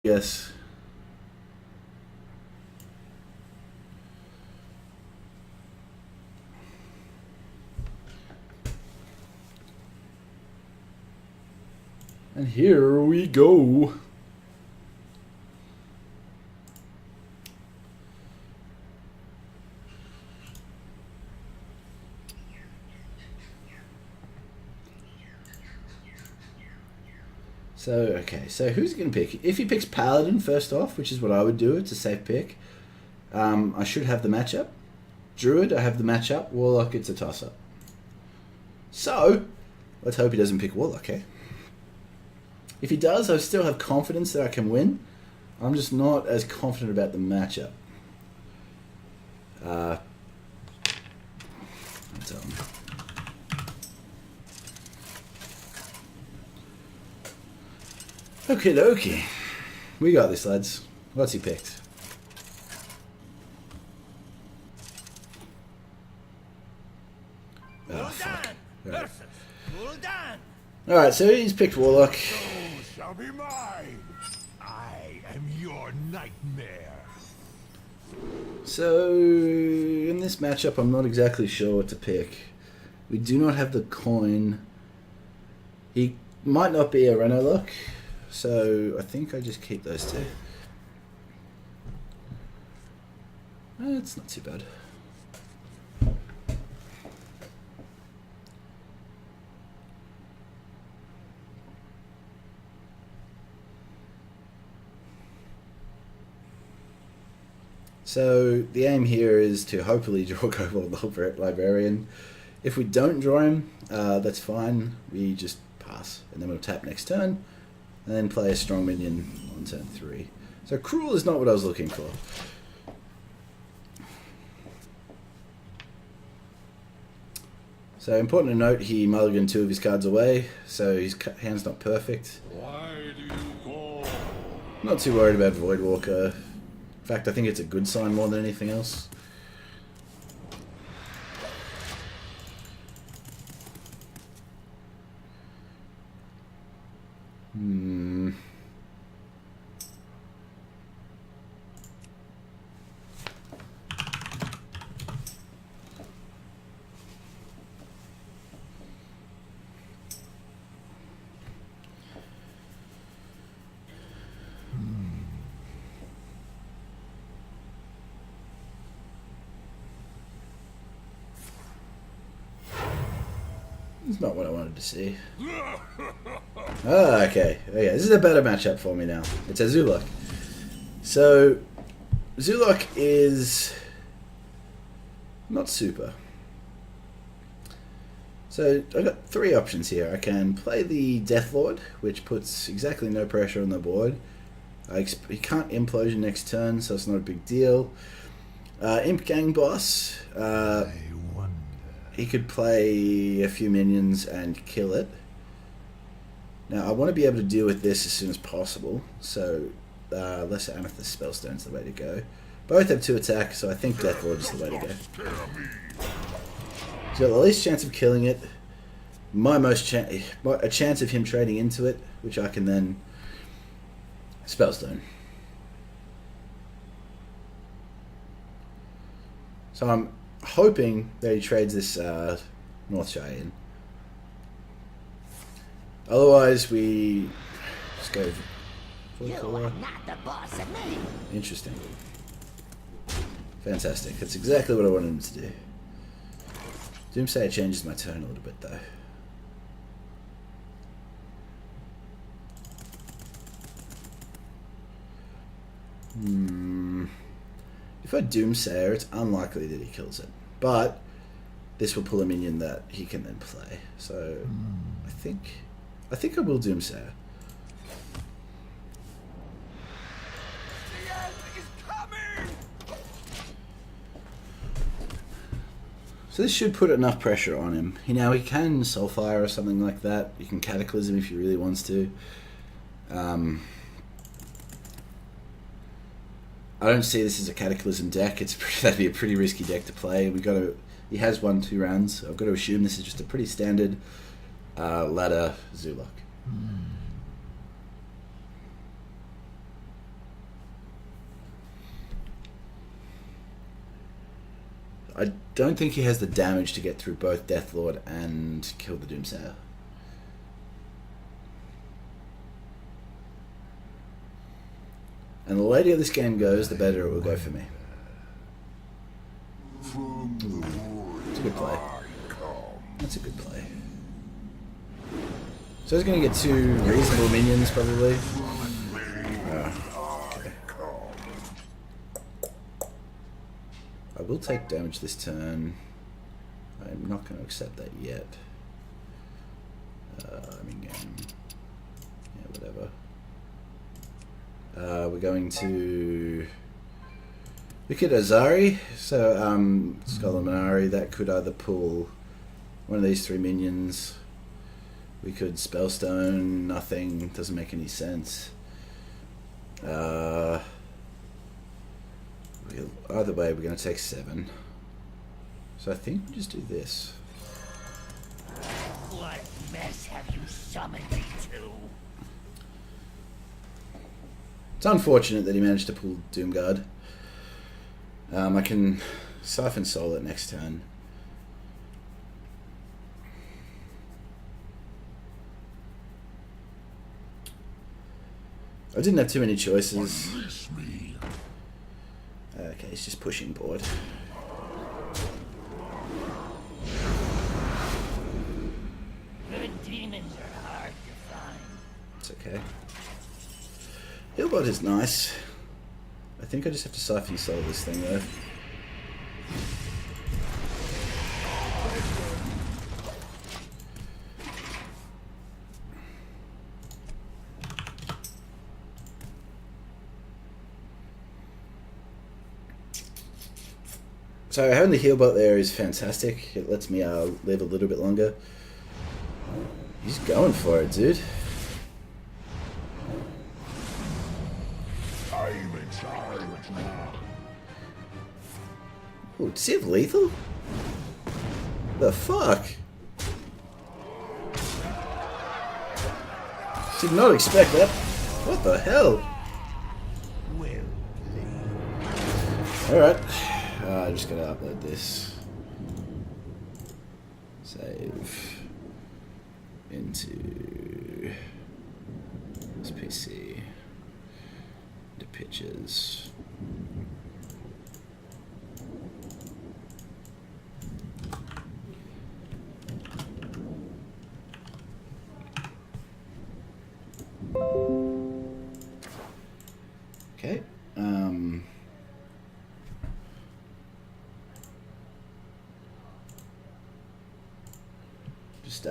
Yes. And here we go. So who's going to pick? If he picks Paladin first off, which is what I would do, it's a safe pick. I should have the matchup. Druid, I have the matchup. Warlock, it's a toss-up. So, let's hope he doesn't pick Warlock, eh? If he does, I still have confidence that I can win. I'm just not as confident about the matchup. Okie dokie. We got this, lads. What's he picked? Oh, fuck. Alright, so he's picked Warlock. So shall be mine. I am your nightmare. So, in this matchup, I'm not exactly sure what to pick. We do not have the coin. He might not be a Reno look, so I think I just keep those two. It's not too bad. So the aim here is to hopefully draw Kobold Librarian. If we don't draw him, that's fine. We just pass, and then we'll tap next turn, and then play a strong minion on turn 3. So Cruel is not what I was looking for. So important to note, he mulliganed 2 of his cards away, so his hand's not perfect. Why do you call? Not too worried about Voidwalker. In fact, I think it's a good sign more than anything else. It's not what I wanted to see. Ah, okay. This is a better matchup for me now. It's a Zulok. So, Zulok is not super. So, I've got 3 options here. I can play the Deathlord, which puts exactly no pressure on the board. He can't Implosion next turn, so it's not a big deal. Imp Gang Boss. He could play a few minions and kill it. Now, I want to be able to deal with this as soon as possible, so Lesser Amethyst Spellstone's the way to go. Both have 2 attacks, so I think Deathlord is the way to go. So the least chance of killing it, a chance of him trading into it, which I can then Spellstone. So I'm hoping that he trades this Northshire in. Otherwise, we just go for the color. Interesting. Fantastic. That's exactly what I wanted him to do. Doomsayer changes my turn a little bit, though. If I Doomsayer, it's unlikely that he kills it. But this will pull a minion that he can then play. So I think I will Doomsayer. The end is coming. So this should put enough pressure on him. Now he can Soulfire or something like that. He can Cataclysm if he really wants to. I don't see this as a Cataclysm deck. That'd be a pretty risky deck to play. He has 1-2 rounds. I've got to assume this is just a pretty standard ladder Zulok. I don't think he has the damage to get through both Deathlord and kill the Doomsayer. And the later this game goes, the better it will go for me. It's a good play. That's a good play. So he's going to get 2 reasonable minions, probably. Okay. I will take damage this turn. I'm not going to accept that yet. I mean, yeah, whatever. We're going to look at Azari. So, Scholar Minari, that could either pull one of these 3 minions. We could Spellstone, nothing, doesn't make any sense. Either way, we're going to take 7. So I think we just do this. What mess have you summoned me to? It's unfortunate that he managed to pull Doomguard. I can Siphon Soul it next turn. I didn't have too many choices. Okay, he's just pushing board. Good demons are hard to find. It's okay. Healbot is nice. I think I just have to Siphon Soul this thing though. So having the Healbot there is fantastic. It lets me live a little bit longer. He's going for it, dude. I'm in charge now. Oh, does he have lethal? The fuck? Did not expect that. What the hell? Alright. I just gotta upload this. Save. Into this PC. Into pictures. Okay. Just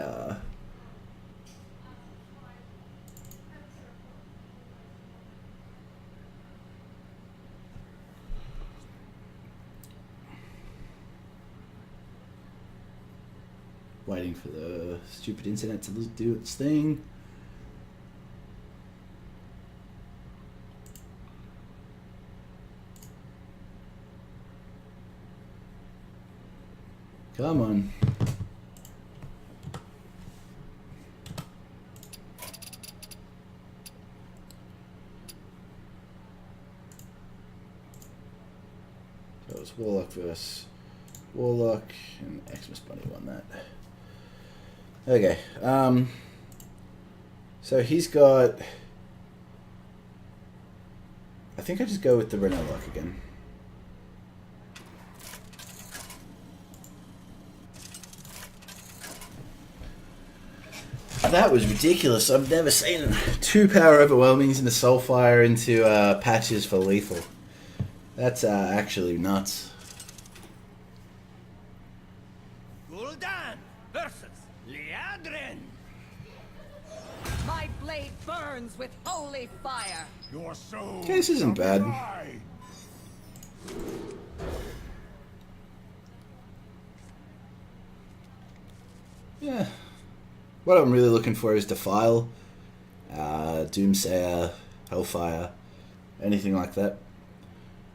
waiting for the stupid internet to do its thing. Come on. So it's Warlock versus Warlock, and xmasbunny won that. Okay, so he's got... I think I just go with the Renelloc again. That was ridiculous. I've never seen 2 power overwhelmings into Soulfire into patches for lethal. That's actually nuts. Gul'dan versus Liadrin. My blade burns with holy fire. Your soul. Okay, this isn't bad. Die. Yeah. What I'm really looking for is Defile, Doomsayer, Hellfire, anything like that.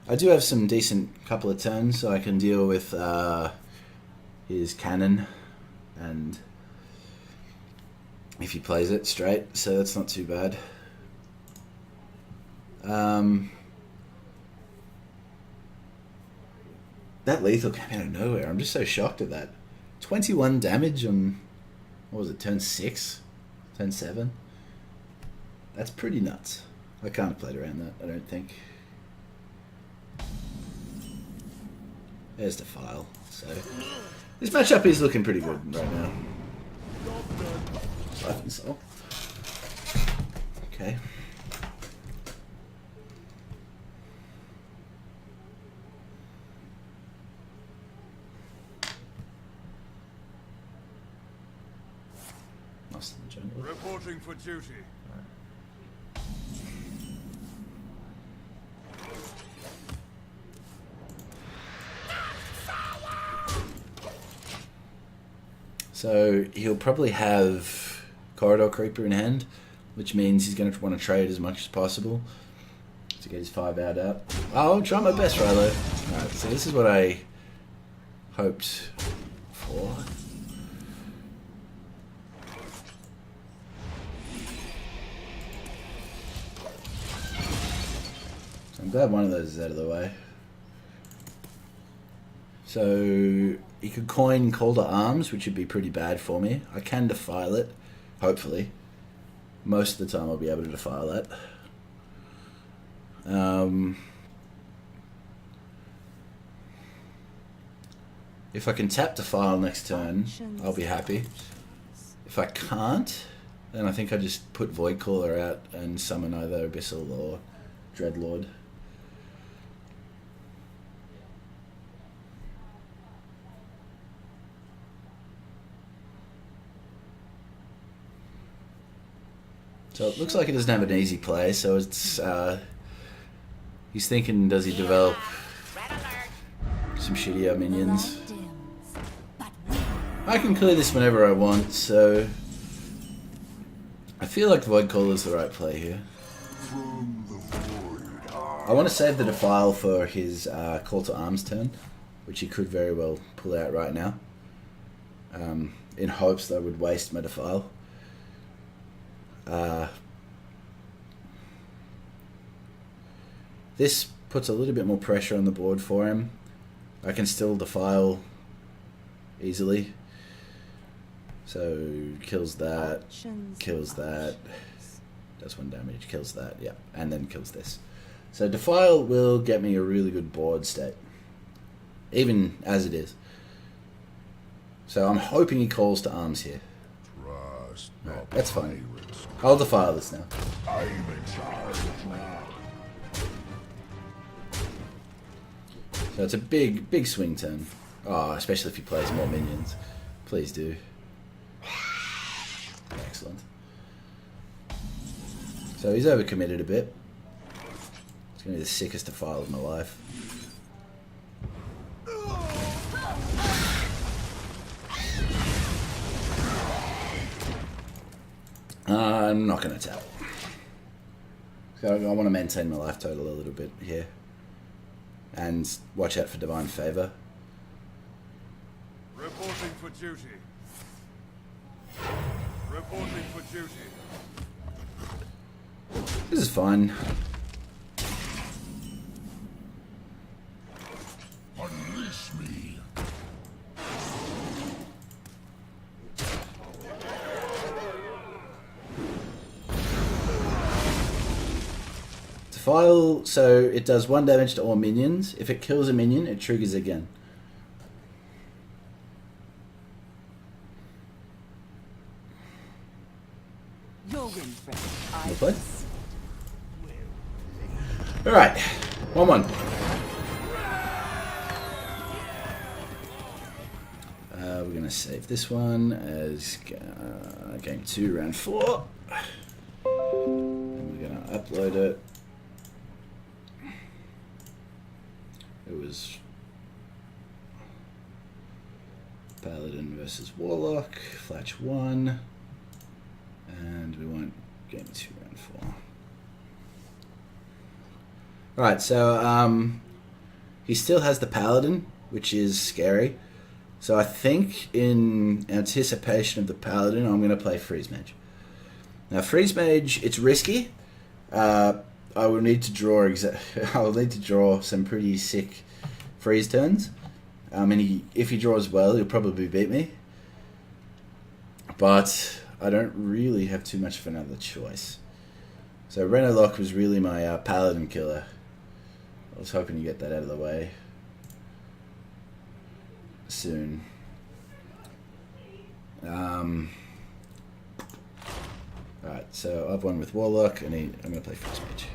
I do have some decent couple of turns, so I can deal with his cannon, and if he plays it straight, so that's not too bad. That lethal came out of nowhere. I'm just so shocked at that. 21 damage on, what was it, turn 6? Turn 7? That's pretty nuts. I can't have played around that, I don't think. There's the file. So this matchup is looking pretty good right now. Siphon Soul. Okay. Lost in the jungle. Reporting for duty. So he'll probably have Corridor Creeper in hand, which means he's going to want to trade as much as possible to get his 5 out. I'll try my best, Rilo. Alright, so this is what I hoped for. So I'm glad one of those is out of the way. So he could coin Call to Arms, which would be pretty bad for me. I can defile it, hopefully. Most of the time I'll be able to defile that. If I can tap defile next turn, I'll be happy. If I can't, then I think I just put Voidcaller out and summon either Abyssal or Dreadlord. So it looks like he doesn't have an easy play, so it's he's thinking, does he develop some shittier minions? I can clear this whenever I want, so I feel like Voidcaller is the right play here. I want to save the Defile for his Call to Arms turn, which he could very well pull out right now, in hopes that I would waste my Defile. This puts a little bit more pressure on the board for him. I can still defile easily. So kills that, kills that, does 1 damage, kills that, yeah, and then kills this. So defile will get me a really good board state, even as it is. So I'm hoping he calls to arms here. Right, that's fine. I'll defile this now. I'm in charge now. So it's a big swing turn. Oh, especially if he plays more minions. Please do. Excellent. So he's overcommitted a bit. It's going to be the sickest defile of my life. I'm not going to tap. So I want to maintain my life total a little bit here. And watch out for Divine Favor. Reporting for duty. Reporting for duty. This is fine. Unleash me. Defile, so it does 1 damage to all minions. If it kills a minion, it triggers again. You'll win, friend. Well played. Alright, 1-1. We're going to save this one as game 2, round 4. And we're going to upload it. It was Paladin versus Warlock, Flatch 1, and we went game 2, round 4. Alright, so he still has the Paladin, which is scary. So I think in anticipation of the Paladin, I'm going to play Freeze Mage. Now Freeze Mage, it's risky. I will need to draw. I will need to draw some pretty sick freeze turns. If he draws well, he'll probably beat me. But I don't really have too much of another choice. So Renolock was really my paladin killer. I was hoping to get that out of the way soon. Alright, so I've won with Warlock, and I'm going to play Frost Mage.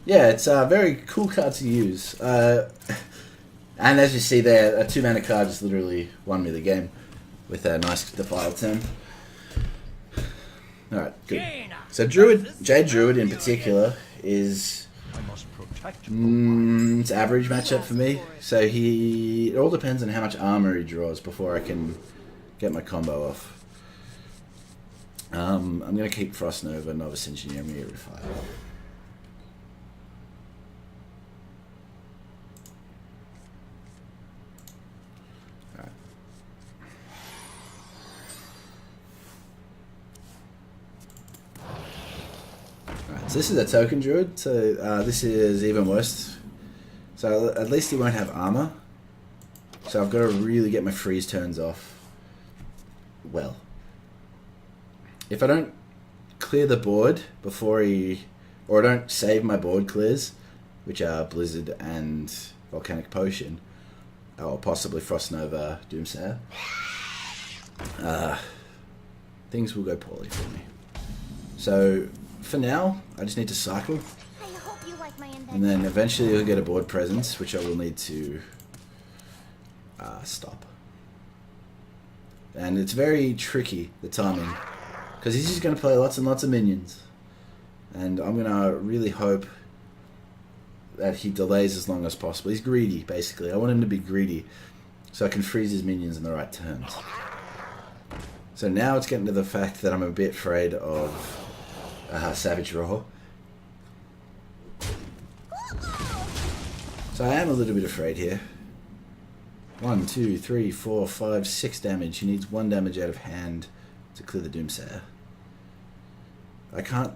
Yeah, it's a very cool card to use. And as you see there, a 2-mana card just literally won me the game with a nice Defile turn. Alright, good. So Jade Druid in particular is it's average matchup for me. So it all depends on how much armor he draws before I can get my combo off. I'm going to keep Frost Nova, Novice Engineer, and Refile. So this is a token druid, so this is even worse. So at least he won't have armor. So I've got to really get my freeze turns off well. If I don't clear the board before or I don't save my board clears, which are Blizzard and Volcanic Potion, or possibly Frost Nova Doomsayer, things will go poorly for me. So for now, I just need to cycle, and then eventually you'll get a board presence, which I will need to stop. And it's very tricky, the timing, because he's just going to play lots and lots of minions, and I'm going to really hope that he delays as long as possible. He's greedy, basically. I want him to be greedy, so I can freeze his minions in the right turns. So now it's getting to the fact that I'm a bit afraid of Savage Raw. So I am a little bit afraid here. 1, 2, 3, 4, 5, 6 damage. He needs 1 damage out of hand to clear the Doomsayer. I can't...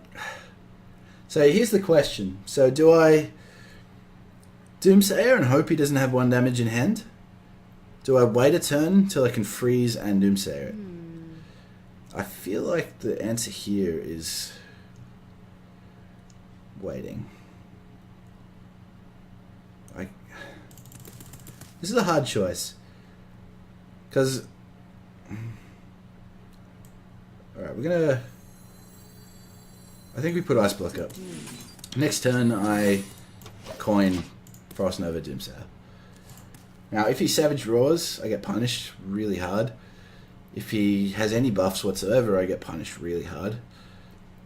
So here's the question. So do I Doomsayer and hope he doesn't have 1 damage in hand? Do I wait a turn till I can freeze and Doomsayer it? I feel like the answer here is waiting. This is a hard choice, because alright, I think we put Ice Block up. Next turn I coin Frost Nova Doomsayer. Now if he Savage Roars, I get punished really hard. If he has any buffs whatsoever, I get punished really hard.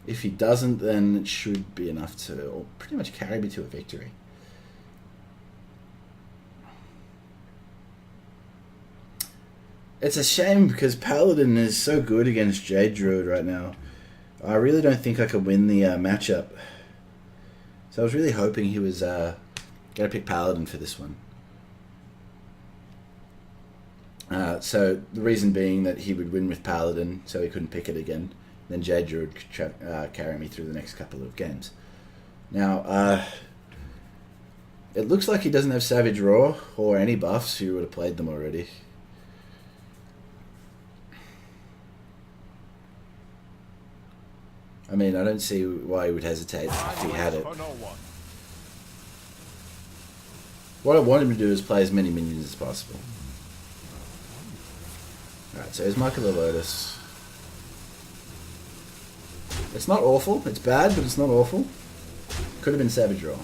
If he doesn't, then it should be enough to pretty much carry me to a victory. It's a shame because Paladin is so good against Jade Druid right now. I really don't think I could win the matchup. So I was really hoping he was going to pick Paladin for this one. So the reason being that he would win with Paladin, so he couldn't pick it again. Then Jade Druid could carry me through the next couple of games. Now, it looks like he doesn't have Savage Roar or any buffs. He would have played them already. I mean, I don't see why he would hesitate if he had it. What I want him to do is play as many minions as possible. Alright, so here's Michael the Lotus. It's not awful. It's bad, but it's not awful. Could have been Savage Roar.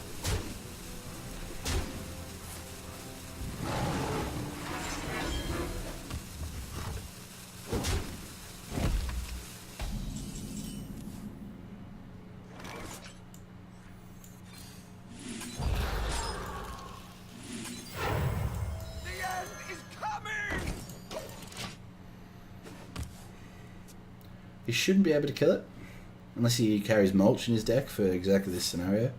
He shouldn't be able to kill it, unless he carries Mulch in his deck for exactly this scenario.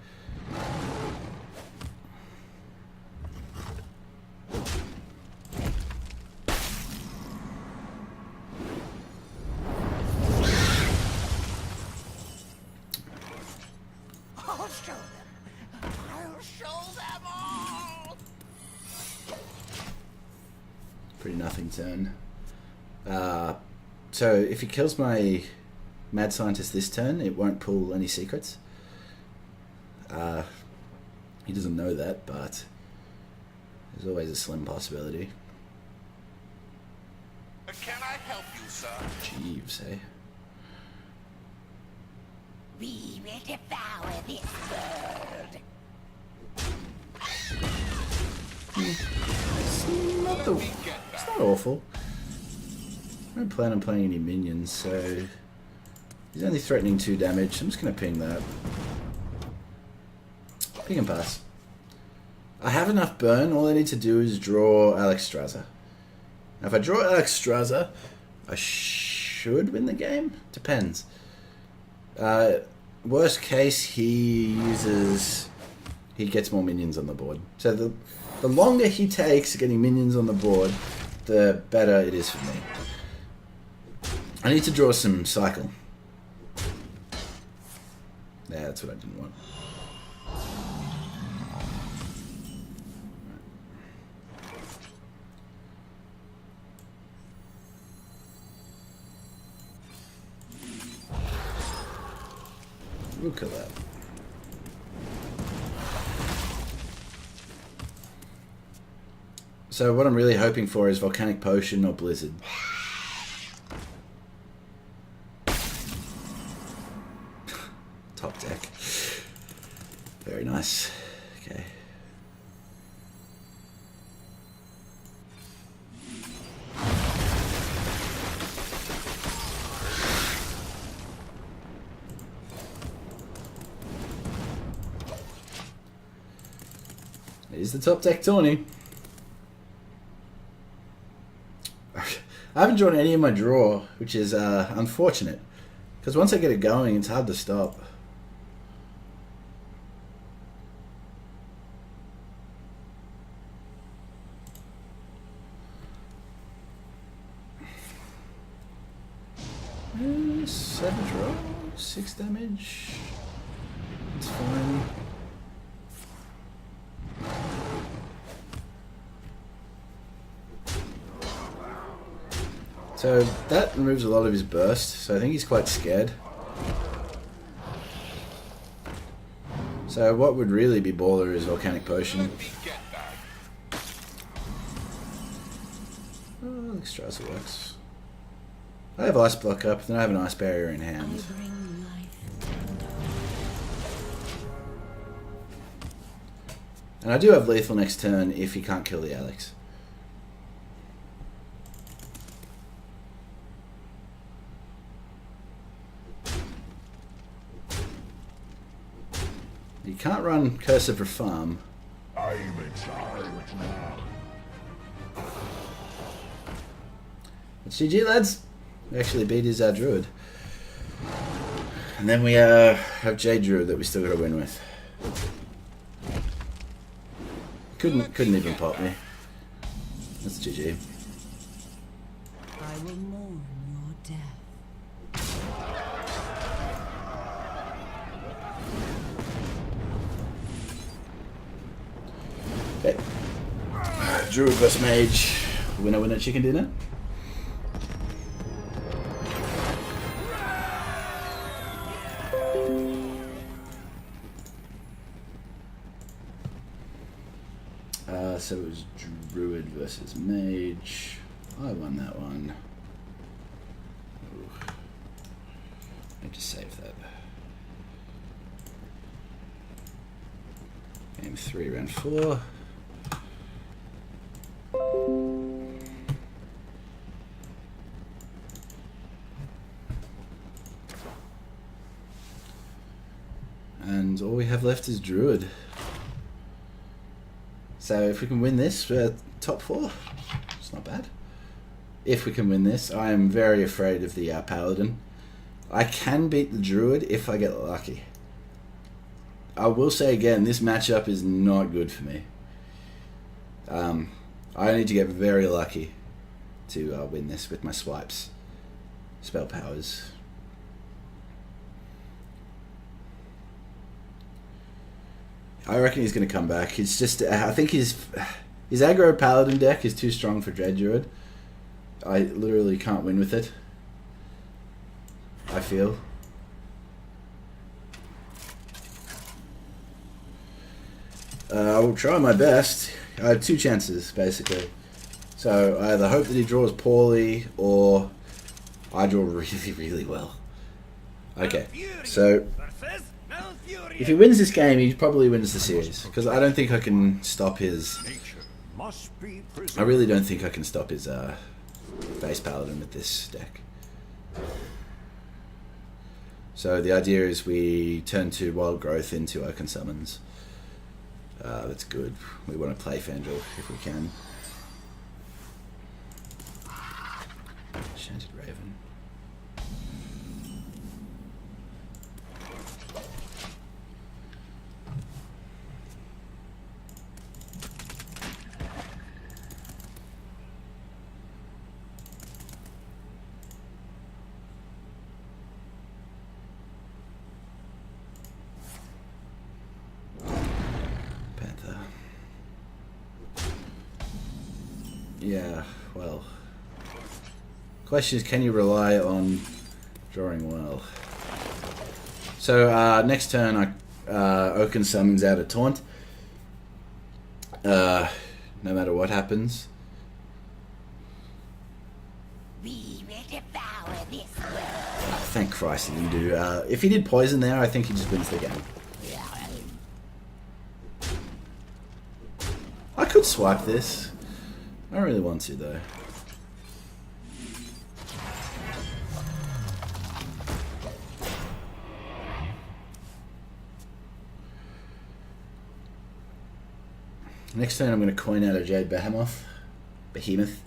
I'll show them. I'll show them all. Pretty nothing turn. So if he kills my mad scientist this turn, it won't pull any secrets. He doesn't know that, but there's always a slim possibility. Can I help you, sir? Jeeves, eh? We will devour this world. It's not awful. I don't plan on playing any minions, so he's only threatening 2 damage. I'm just going to ping that. Ping and pass. I have enough burn. All I need to do is draw Alex Straza. Now, if I draw Alex Straza, I should win the game. Depends. Worst case, he gets more minions on the board. So the longer he takes getting minions on the board, the better it is for me. I need to draw some cycle. Yeah, that's what I didn't want. We'll kill that. So what I'm really hoping for is Volcanic Potion or Blizzard. Top deck. Very nice. Okay. Here's the top deck Tourney. I haven't drawn any in my draw, which is unfortunate. Because once I get it going, it's hard to stop. Savage roll, 6 damage. It's fine. So that removes a lot of his burst, so I think he's quite scared. So what would really be baller is Volcanic Potion. Oh, Alex Straza works. I have Ice Block up, then I have an Ice Barrier in hand. And I do have lethal next turn if he can't kill the Alex. You can't run Curse of Farm. I'm in charge now. It's GG, lads. We actually beat his Druid. And then we have Jade Druid that we still got to win with. Couldn't even pop me. That's GG. I will mourn your death. Okay. Druid vs Mage. Winner, winner, chicken dinner. So it was Druid versus Mage. I won that one. Ooh. I just save that. Game 3, round 4. And all we have left is Druid. So if we can win this, top 4, it's not bad. If we can win this, I am very afraid of the Paladin. I can beat the Druid if I get lucky. I will say again, this matchup is not good for me. I need to get very lucky to win this with my swipes. Spell powers. I reckon he's going to come back. He's just, I think his aggro paladin deck is too strong for Dread Druid. I literally can't win with it. I feel. I will try my best. I have 2 chances, basically. So I either hope that he draws poorly, or I draw really, really well. Okay, so if he wins this game, he probably wins the series. Because I don't think I can stop his... I really don't think I can stop his base paladin with this deck. So the idea is we turn 2 Wild Growth into Oaken Summons. That's good. We want to play Fandral if we can. Enchanted Raven. Panther. Yeah, well. Question is, can you rely on drawing well? So next turn, Oaken summons out a taunt. No matter what happens. We will devour this world. Oh, thank Christ he didn't do. If he did poison there, I think he just wins the game. I could swipe this. I don't really want to though. Next turn I'm going to coin out a Jade Behemoth. Behemoth,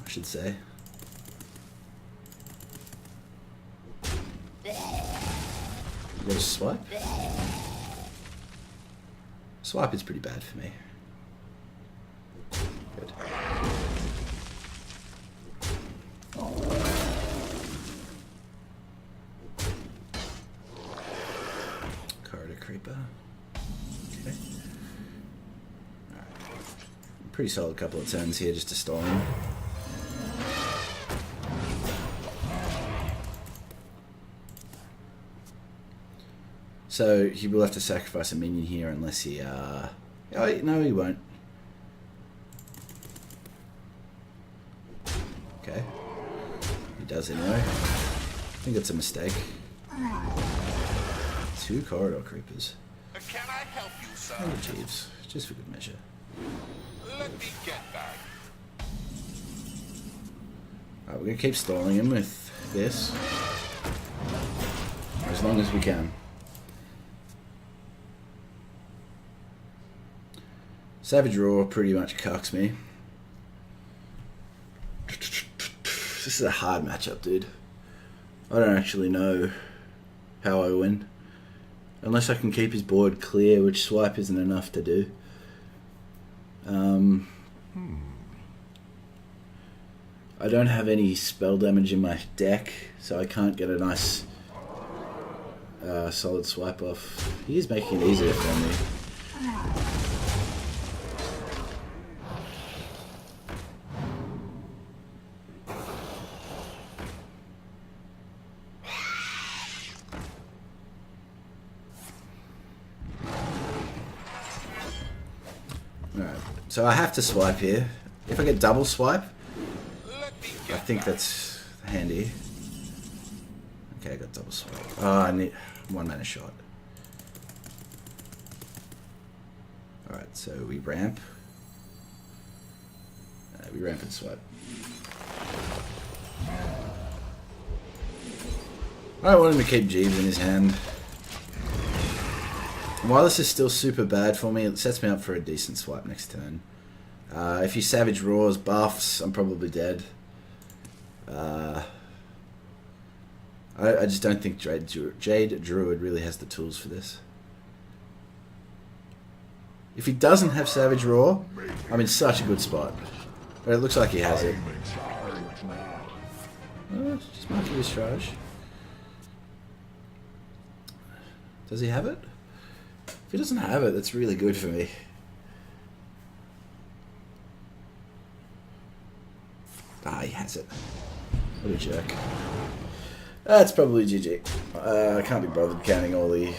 I should say. You got a swipe? Swipe is pretty bad for me. Good. Corridor Creeper. Okay. Pretty solid couple of turns here just to stall him. So he will have to sacrifice a minion here unless he oh, no he won't. Okay. He does anyway. I think it's a mistake. 2 Corridor Creepers. Can I help you, sir? Oh jeeves. Just for good measure. Let me get that. Alright, we're gonna keep stalling him with this. As long as we can. Savage Roar pretty much cucks me. This is a hard matchup, dude. I don't actually know how I win. Unless I can keep his board clear, which swipe isn't enough to do. I don't have any spell damage in my deck, so I can't get a nice solid swipe off. He is making it easier for me. Alright, so I have to swipe here. If I get double swipe, I think that's handy. Okay, I got double swipe. Oh, I need 1 mana shot. Alright, so we ramp. We ramp and swipe. I want him to keep Jeeves in his hand. And while this is still super bad for me, it sets me up for a decent swipe next turn. If he Savage Roars buffs, I'm probably dead. I just don't think Jade Druid really has the tools for this. If he doesn't have Savage Roar, I'm in such a good spot. But it looks like he has it. Oh, just marking his charge. Does he have it? If he doesn't have it, that's really good for me. Ah, he has it. What a jerk. That's probably GG. I can't be bothered counting all the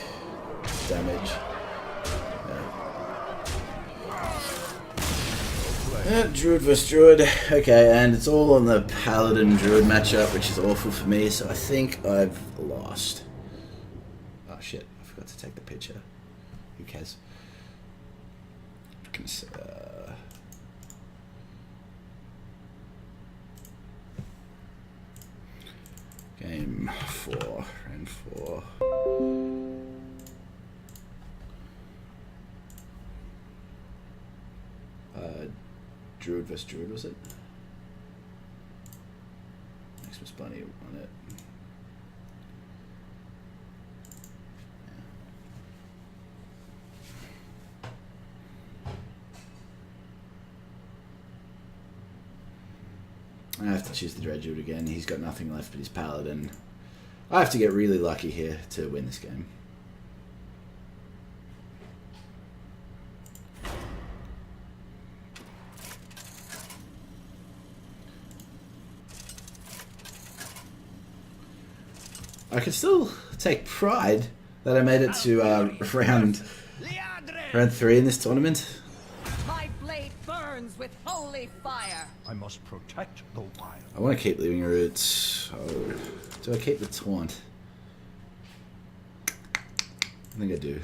damage. Druid vs Druid. Okay, and it's all on the Paladin Druid matchup, which is awful for me, so I think I've lost. Oh shit, I forgot to take the picture. Who cares? Game 4, round 4. Druid vs Druid, was it? xmasbunny on it. I have to choose the Dread Druid again. He's got nothing left but his Paladin. I have to get really lucky here to win this game. I can still take pride that I made it to round 3 in this tournament. My blade burns with holy fire. I must protect the wild. I want to keep Living Roots. Oh, do I keep the Taunt? I think I do.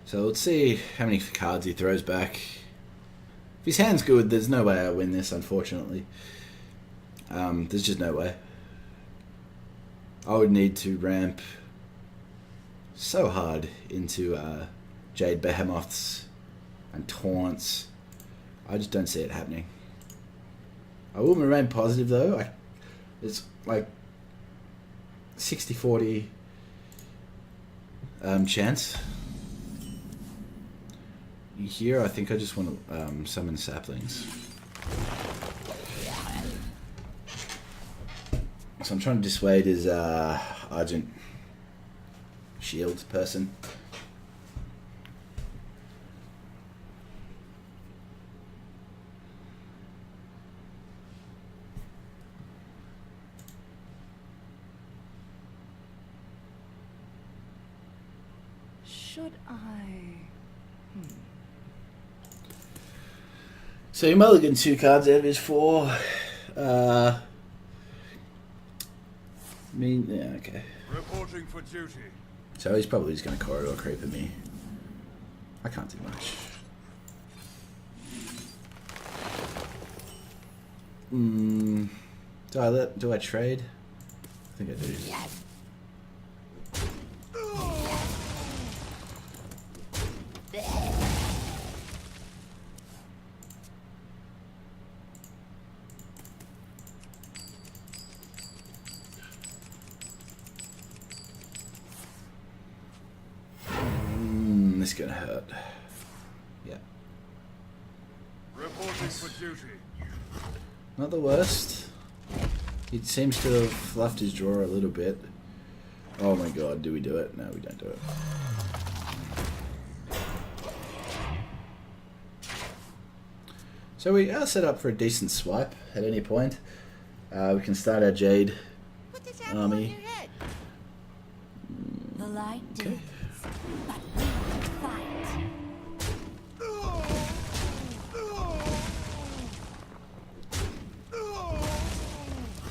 So let's see how many cards he throws back. If his hand's good, there's no way I win this, unfortunately. There's just no way. I would need to ramp so hard into Jade Behemoths and Taunts. I just don't see it happening. I will remain positive though. It's like 60-40 chance. Here, I think I just want to summon saplings. So I'm trying to dissuade his Argent Shield person. Should I? So he mulliganed 2 cards out of his 4. I mean, yeah, okay. Reporting for duty. So he's probably just going to corridor creep at me. I can't do much. Do I trade? I think I do. Yes. This is gonna hurt. Yeah. Reporting for duty. Not the worst. He seems to have fluffed his drawer a little bit. Oh my god, do we do it? No, we don't do it. So we are set up for a decent swipe at any point. We can start our Jade army. The light Okay. dims, but we will fight.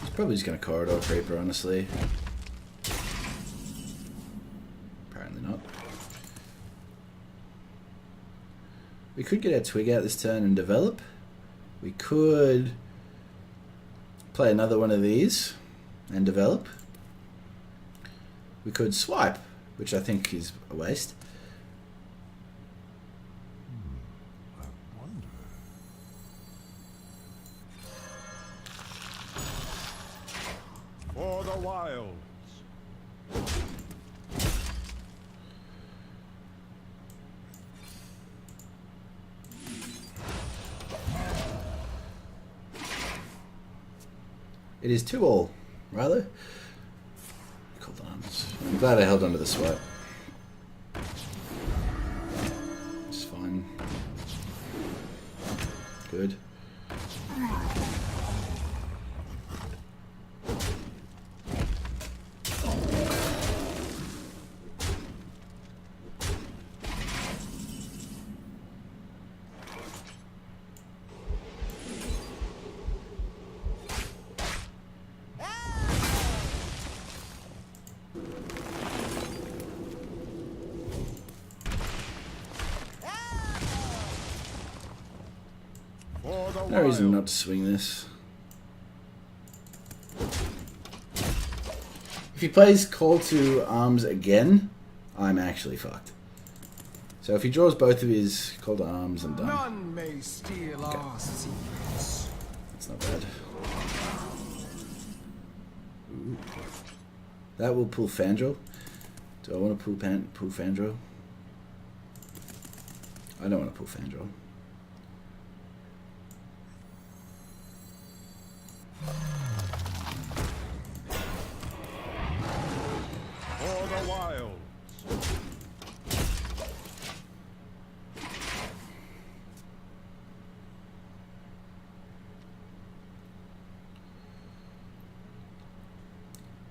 He's probably just going to corridor creeper, honestly. Apparently not. We could get our twig out this turn and develop. We could play another one of these and develop. We could swipe, which I think is a waste. I wonder. For the wilds. It is 2-all, rather. Cold arms. I'm glad I held onto the swipe. It's fine. Good. No reason not to swing this. If he plays Call to Arms again, I'm actually fucked. So if he draws both of his Call to Arms, I'm done. None may steal our secrets. That's not bad. Ooh. That will pull Fandral. Do I want to pull Fandral? I don't want to pull Fandral. For the wilds.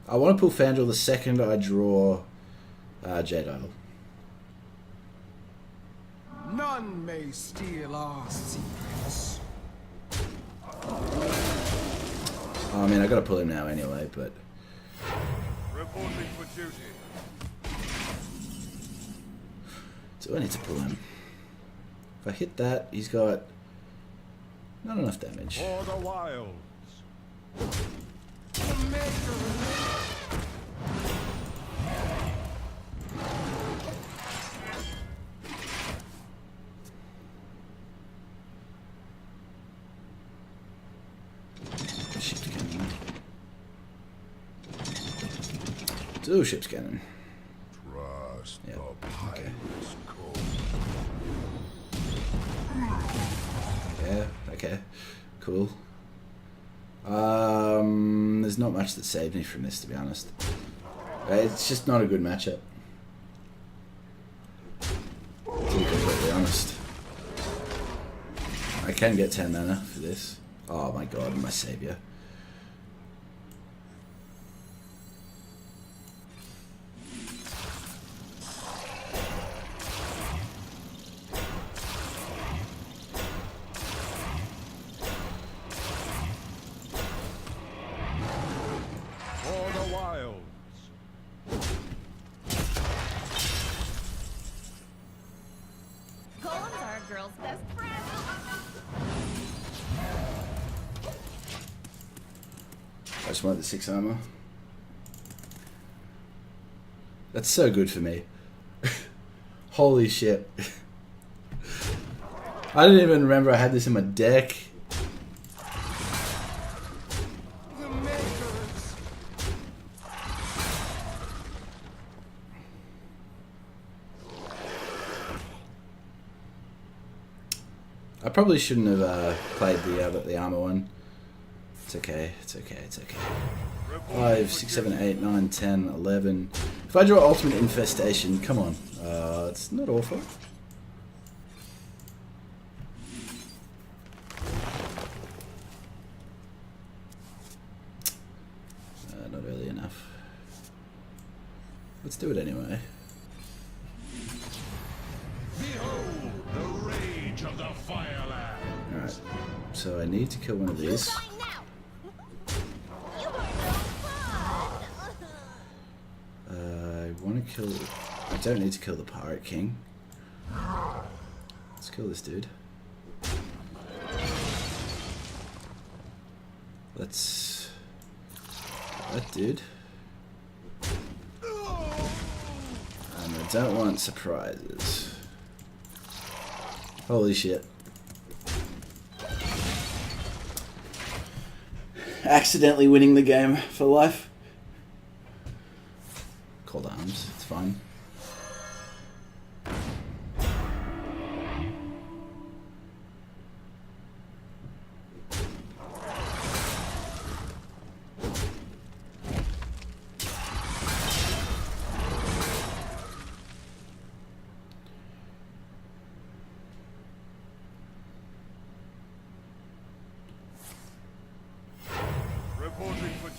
I want to pull Fandral the second I draw Jade Idol. None may steal our secrets. I mean, I gotta pull him now anyway, but... Reporting for duty. Do I need to pull him? If I hit that, he's got not enough damage. For the wilds. Ship's cannon. Do ship's cannon. Trust Yep, the okay. pirate's code. Yeah, okay. Cool. There's not much that saved me from this, to be honest. It's just not a good matchup. To be completely honest. I can get 10 mana for this. Oh my god, my savior. For the wilds. Golems are a girl's best friend. I just want the 6 armor. That's so good for me. Holy shit. I didn't even remember I had this in my deck. The makers. I probably shouldn't have played the armor one. It's okay, it's okay, it's okay. 5, 6, 7, 8, 9, 10, 11. If I draw Ultimate Infestation, come on. It's not awful. Not early enough. Let's do it anyway. Behold the rage of the Fireland. Alright, so I need to kill one of these. Going now. You are no fun. I want to kill... I don't need to kill the Pirate King. Let's kill this dude. Let's... that dude. And I don't want surprises. Holy shit. Accidentally winning the game for life. Cold arms, it's fine.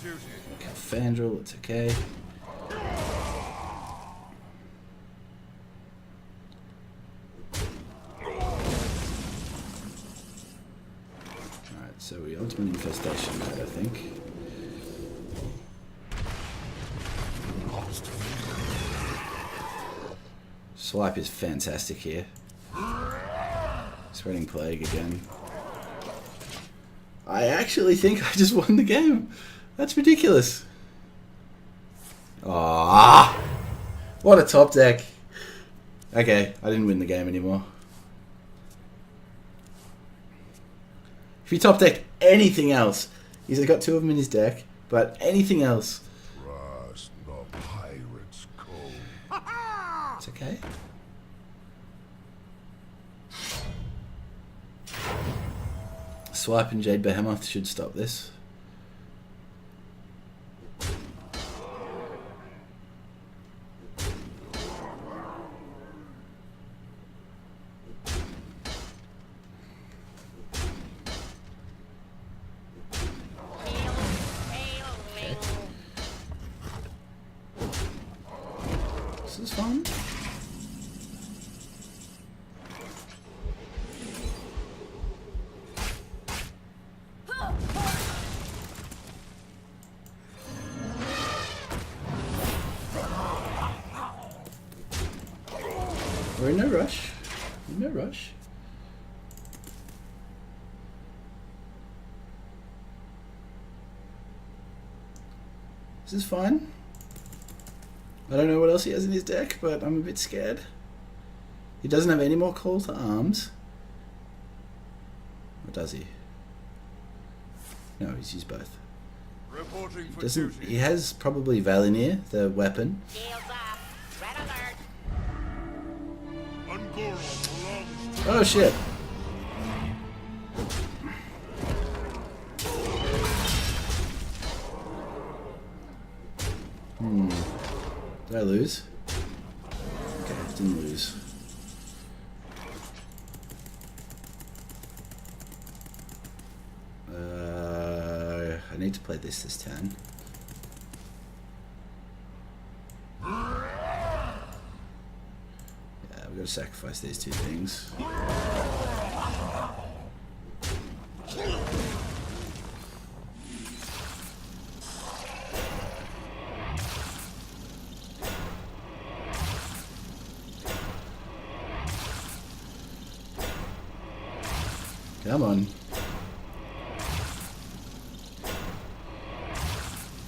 duty. Kill Fandral, it's okay. Alright, so we ultimate infestation mode, I think. Swipe is fantastic here. Spreading plague again. I actually think I just won the game. That's ridiculous. Ah, what a top deck. Okay, I didn't win the game anymore. If you top deck anything else, he's got 2 of them in his deck, but anything else, Trust the pirate's code. it's okay. Swipe and Jade Behemoth should stop this. This is fun. We're in no rush. In no rush. This is fine. I don't know what else he has in his deck, but I'm a bit scared. He doesn't have any more call to arms. Or does he? No, he's used both. Reporting for Doesn't duty. he has probably Valinir, the weapon. Shields up. Red alert. Ungoro belongs to Oh shit. Did I lose? Okay, didn't lose. I need to play this turn. Yeah, we've got to sacrifice these 2 things. Come on.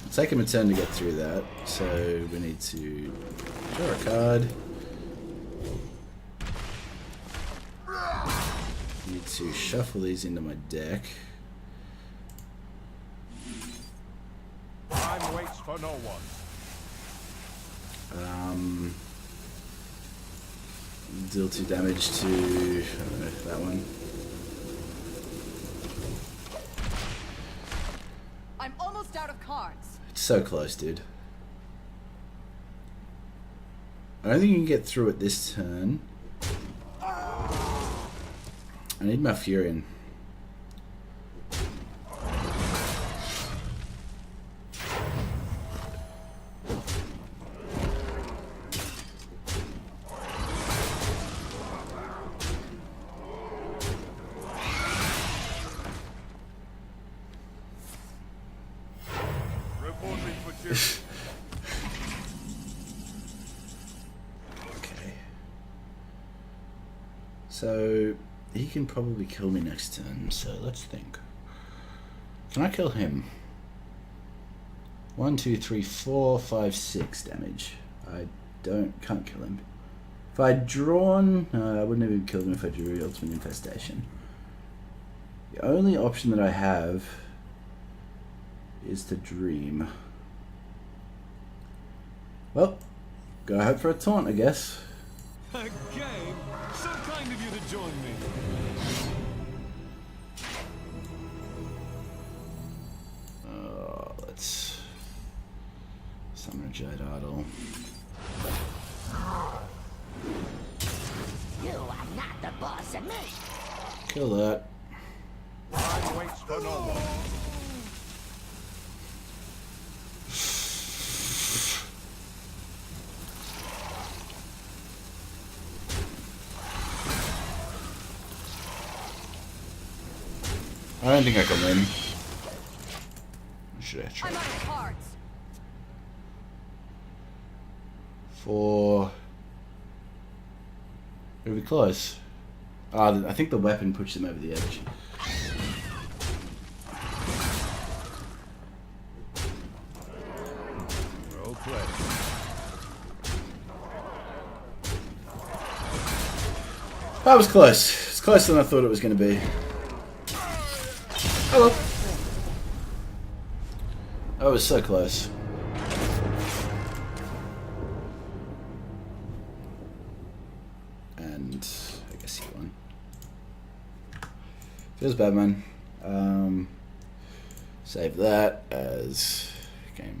It'll take him a turn to get through that, so we need to draw a card. Need to shuffle these into my deck. time waits for no one. Deal 2 damage to, I don't know, that one. I'm almost out of cards. It's so close, dude. I don't think you can get through it this turn. I need my Furion. Reporting for duty. Okay. So he can probably kill me next turn, so let's think. Can I kill him? 1, 2, 3, 4, 5, 6 damage. I can't kill him. If I'd drawn, I wouldn't have even killed him if I drew Ultimate Infestation. The only option that I have is to dream. Well, gotta hope for a taunt, I guess. A game? So kind of you to join me. Let's summon a Jade Idol. You are not the boss of me. Kill that. Time waits for no one. I don't think I can win. Should I try? I'm out of cards. 4. Are we close? I think the weapon pushed him over the edge. Well played. That was close. It's closer than I thought it was going to be. Oh well. That was so close. And I guess he won. Feels bad, man. Save that as game.